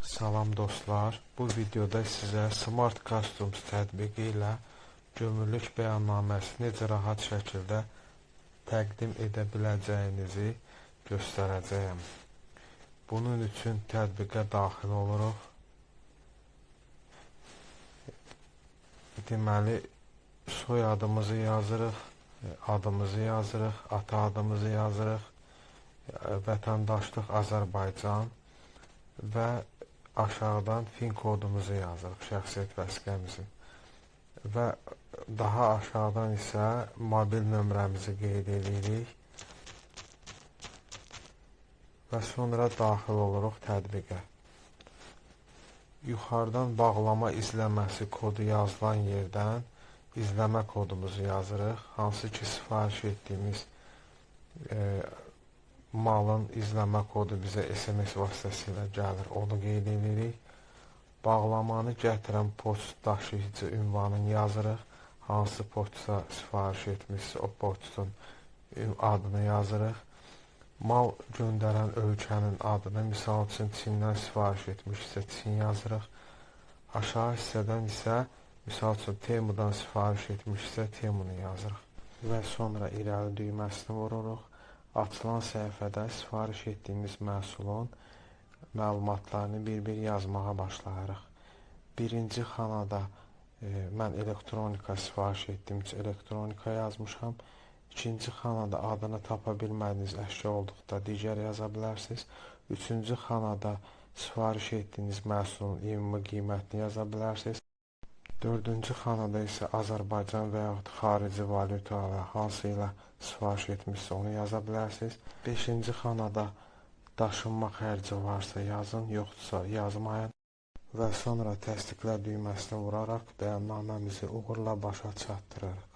Salam dostlar, bu videoda sizə Smart Customs tətbiqi ilə gömrülük bəyannaməsi necə rahat şəkildə təqdim edə biləcəyinizi göstərəcəyəm. Bunun üçün tətbiqə daxil oluruq. Deməli, soyadımızı yazırıq, adımızı yazırıq, ata adımızı yazırıq, vətəndaşlıq Azərbaycan və aşağıdan fin kodumuzu yazırıq, şəxsiyyət vəsiqəmizin və daha aşağıdan isə mobil nömrəmizi qeyd edirik və sonra daxil oluruq tətbiqə. Yuxarıdan bağlama izləməsi kodu yazılan yerdən izləmə kodumuzu yazırıq, hansı ki sifariş etdiyimiz malın izləmə kodu bizə SMS vasitəsilə gəlir, onu qeyd edirik. Bağlamanı gətirən poçt daşıyıcı ünvanını yazırıq, hansı poçtsa sifariş etmişsə o poçtun adını yazırıq. Mal göndərən ölkənin adını, misal üçün Çindən sifariş etmişsə Çin yazırıq. Aşağı hissədən isə misal üçün Temudan sifariş etmişsə Temunu yazırıq və sonra irəli düyməsini vururuq. Açılan səhifədə sifariş etdiyimiz məhsulun məlumatlarını bir-bir yazmağa başlayırıq. Birinci xanada mən elektronika sifariş etdiyim üçün elektronika yazmışam. İkinci xanada adını tapa bilmədiyiniz əşya olduqda digər yaza bilərsiniz. Üçüncü xanada sifariş etdiyiniz məhsulun ümumi qiymətini yaza bilərsiniz. Dördüncü xanada isə Azərbaycan və yaxud xarici valyuta ilə hansı ilə sifariş etmişsə onu yaza bilərsiniz. Beşinci xanada daşınma xərci varsa yazın, yoxdursa yazmayın və sonra təsdiqlə düyməsini vuraraq bəyannaməmizi uğurla başa çatdırırıq.